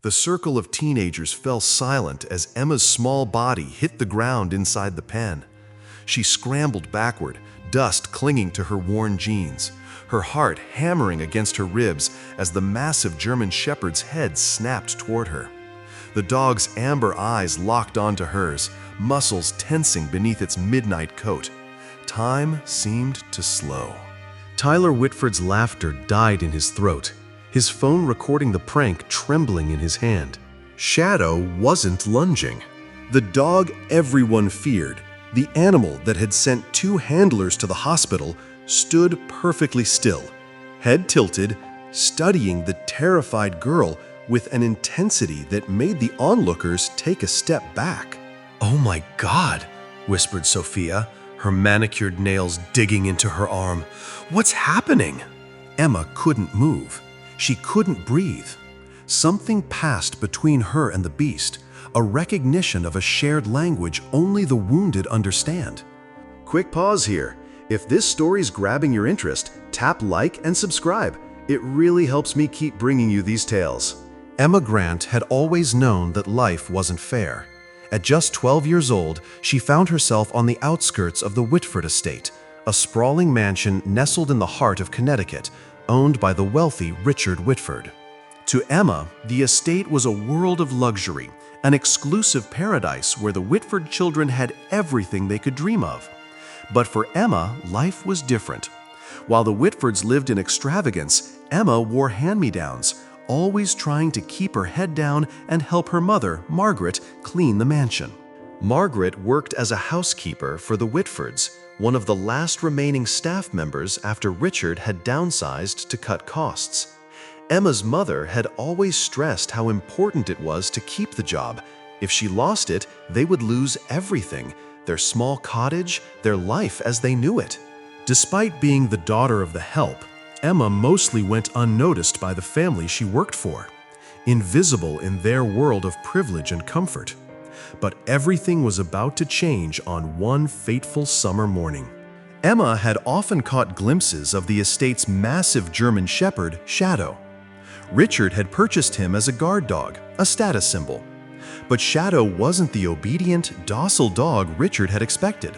The circle of teenagers fell silent as Emma's small body hit the ground inside the pen. She scrambled backward, dust clinging to her worn jeans, her heart hammering against her ribs as the massive German shepherd's head snapped toward her. The dog's amber eyes locked onto hers, muscles tensing beneath its midnight coat. Time seemed to slow. Tyler Whitford's laughter died in his throat, his phone recording the prank trembling in his hand. Shadow wasn't lunging. The dog everyone feared, the animal that had sent 2 handlers to the hospital, stood perfectly still, head tilted, studying the terrified girl with an intensity that made the onlookers take a step back. "Oh my God," whispered Sophia, her manicured nails digging into her arm. "What's happening?" Emma couldn't move. She couldn't breathe. Something passed between her and the beast, a recognition of a shared language only the wounded understand. Quick pause here. If this story's grabbing your interest, tap like and subscribe. It really helps me keep bringing you these tales. Emma Grant had always known that life wasn't fair. At just 12 years old, she found herself on the outskirts of the Whitford estate, a sprawling mansion nestled in the heart of Connecticut, owned by the wealthy Richard Whitford. To Emma, the estate was a world of luxury, an exclusive paradise where the Whitford children had everything they could dream of. But for Emma, life was different. While the Whitfords lived in extravagance, Emma wore hand-me-downs, always trying to keep her head down and help her mother, Margaret, clean the mansion. Margaret worked as a housekeeper for the Whitfords, one of the last remaining staff members after Richard had downsized to cut costs. Emma's mother had always stressed how important it was to keep the job. If she lost it, they would lose everything, their small cottage, their life as they knew it. Despite being the daughter of the help, Emma mostly went unnoticed by the family she worked for, invisible in their world of privilege and comfort. But everything was about to change on one fateful summer morning. Emma had often caught glimpses of the estate's massive German shepherd, Shadow. Richard had purchased him as a guard dog, a status symbol. But Shadow wasn't the obedient, docile dog Richard had expected.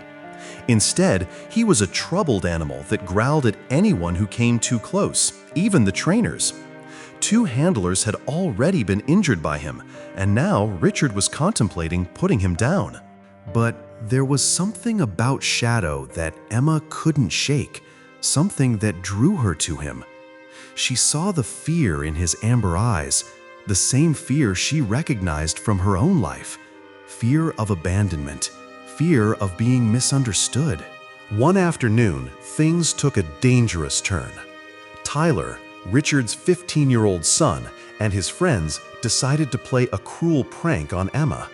Instead, he was a troubled animal that growled at anyone who came too close, even the trainers. 2 handlers had already been injured by him, and now Richard was contemplating putting him down. But there was something about Shadow that Emma couldn't shake, something that drew her to him. She saw the fear in his amber eyes, the same fear she recognized from her own life. Fear of abandonment, fear of being misunderstood. One afternoon, things took a dangerous turn. Tyler, Richard's 15-year-old son, and his friends decided to play a cruel prank on Emma.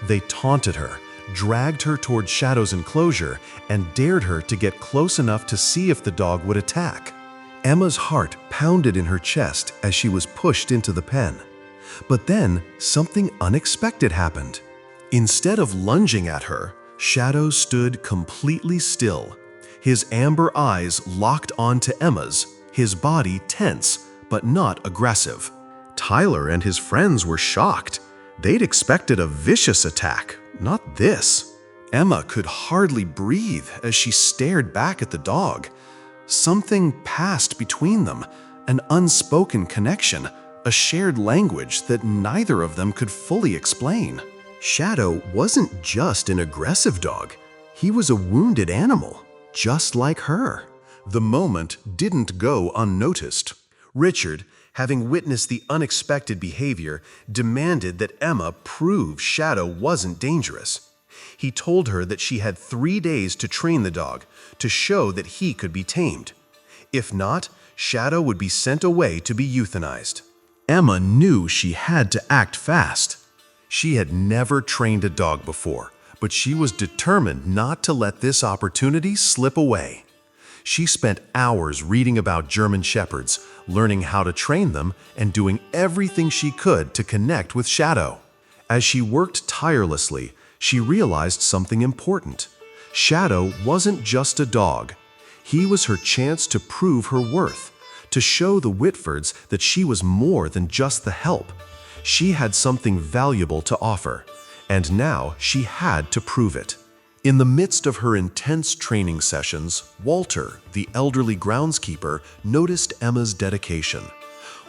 They taunted her, dragged her toward Shadow's enclosure, and dared her to get close enough to see if the dog would attack. Emma's heart pounded in her chest as she was pushed into the pen. But then, something unexpected happened. Instead of lunging at her, Shadow stood completely still, his amber eyes locked onto Emma's, his body tense but not aggressive. Tyler and his friends were shocked. They'd expected a vicious attack, not this. Emma could hardly breathe as she stared back at the dog. Something passed between them, an unspoken connection, a shared language that neither of them could fully explain. Shadow wasn't just an aggressive dog. He was a wounded animal, just like her. The moment didn't go unnoticed. Richard, having witnessed the unexpected behavior, demanded that Emma prove Shadow wasn't dangerous. He told her that she had 3 days to train the dog, to show that he could be tamed. If not, Shadow would be sent away to be euthanized. Emma knew she had to act fast. She had never trained a dog before, but she was determined not to let this opportunity slip away. She spent hours reading about German shepherds, learning how to train them, and doing everything she could to connect with Shadow. As she worked tirelessly, she realized something important. Shadow wasn't just a dog. He was her chance to prove her worth, to show the Whitfords that she was more than just the help. She had something valuable to offer, and now she had to prove it. In the midst of her intense training sessions, Walter, the elderly groundskeeper, noticed Emma's dedication.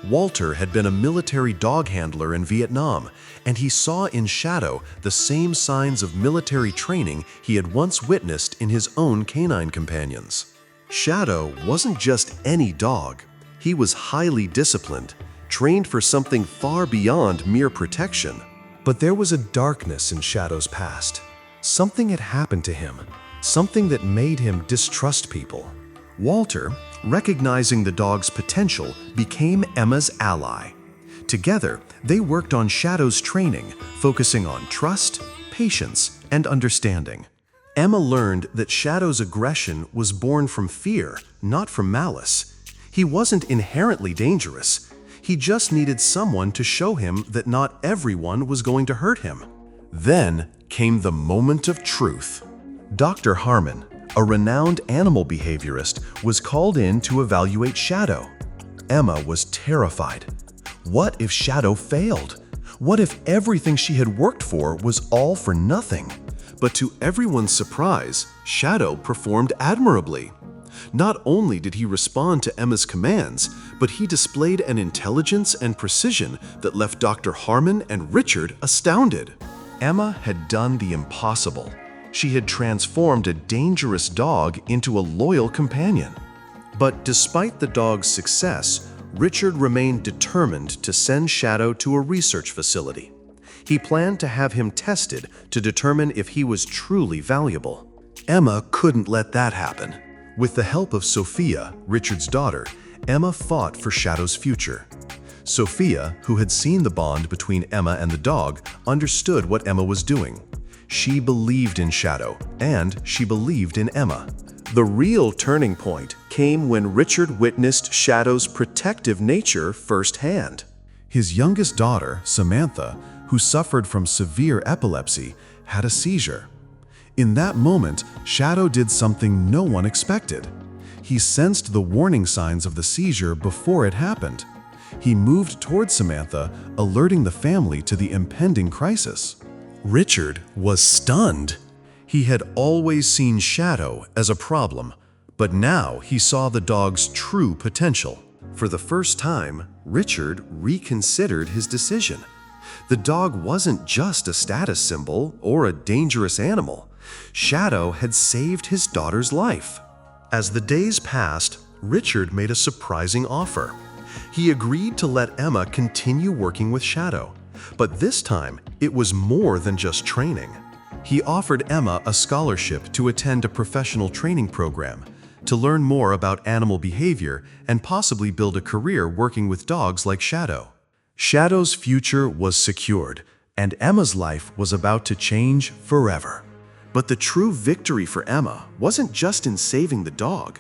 Walter had been a military dog handler in Vietnam, and he saw in Shadow the same signs of military training he had once witnessed in his own canine companions. Shadow wasn't just any dog. He was highly disciplined, trained for something far beyond mere protection. But there was a darkness in Shadow's past. Something had happened to him, something that made him distrust people. Walter, recognizing the dog's potential, became Emma's ally. Together, they worked on Shadow's training, focusing on trust, patience, and understanding. Emma learned that Shadow's aggression was born from fear, not from malice. He wasn't inherently dangerous. He just needed someone to show him that not everyone was going to hurt him. Then came the moment of truth. Dr. Harmon, a renowned animal behaviorist, was called in to evaluate Shadow. Emma was terrified. What if Shadow failed? What if everything she had worked for was all for nothing? But to everyone's surprise, Shadow performed admirably. Not only did he respond to Emma's commands, but he displayed an intelligence and precision that left Dr. Harmon and Richard astounded. Emma had done the impossible. She had transformed a dangerous dog into a loyal companion. But despite the dog's success, Richard remained determined to send Shadow to a research facility. He planned to have him tested to determine if he was truly valuable. Emma couldn't let that happen. With the help of Sophia, Richard's daughter, Emma fought for Shadow's future. Sophia, who had seen the bond between Emma and the dog, understood what Emma was doing. She believed in Shadow, and she believed in Emma. The real turning point came when Richard witnessed Shadow's protective nature firsthand. His youngest daughter, Samantha, who suffered from severe epilepsy, had a seizure. In that moment, Shadow did something no one expected. He sensed the warning signs of the seizure before it happened. He moved toward Samantha, alerting the family to the impending crisis. Richard was stunned. He had always seen Shadow as a problem, but now he saw the dog's true potential. For the first time, Richard reconsidered his decision. The dog wasn't just a status symbol or a dangerous animal. Shadow had saved his daughter's life. As the days passed, Richard made a surprising offer. He agreed to let Emma continue working with Shadow, but this time it was more than just training. He offered Emma a scholarship to attend a professional training program, to learn more about animal behavior and possibly build a career working with dogs like Shadow. Shadow's future was secured, and Emma's life was about to change forever. But the true victory for Emma wasn't just in saving the dog.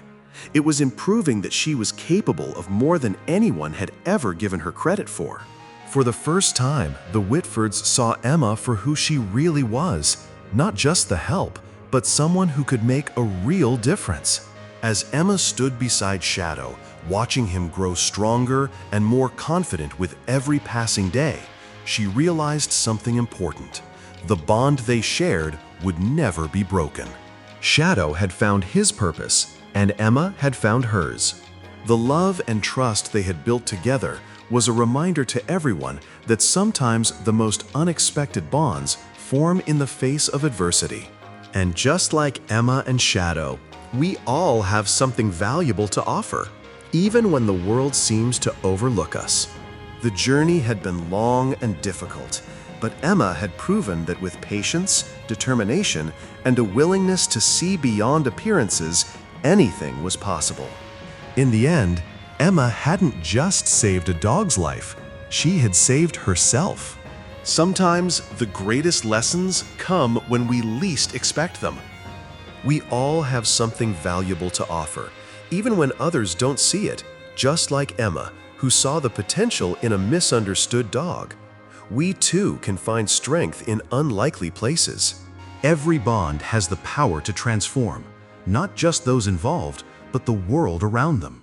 It was in proving that she was capable of more than anyone had ever given her credit for. For the first time, the Whitfords saw Emma for who she really was, not just the help, but someone who could make a real difference. As Emma stood beside Shadow, watching him grow stronger and more confident with every passing day, she realized something important. The bond they shared would never be broken. Shadow had found his purpose, and Emma had found hers. The love and trust they had built together was a reminder to everyone that sometimes the most unexpected bonds form in the face of adversity. And just like Emma and Shadow, we all have something valuable to offer, even when the world seems to overlook us. The journey had been long and difficult, but Emma had proven that with patience, determination, and a willingness to see beyond appearances, anything was possible. In the end, Emma hadn't just saved a dog's life, she had saved herself. Sometimes the greatest lessons come when we least expect them. We all have something valuable to offer, even when others don't see it, just like Emma, who saw the potential in a misunderstood dog. We too can find strength in unlikely places. Every bond has the power to transform, not just those involved, but the world around them.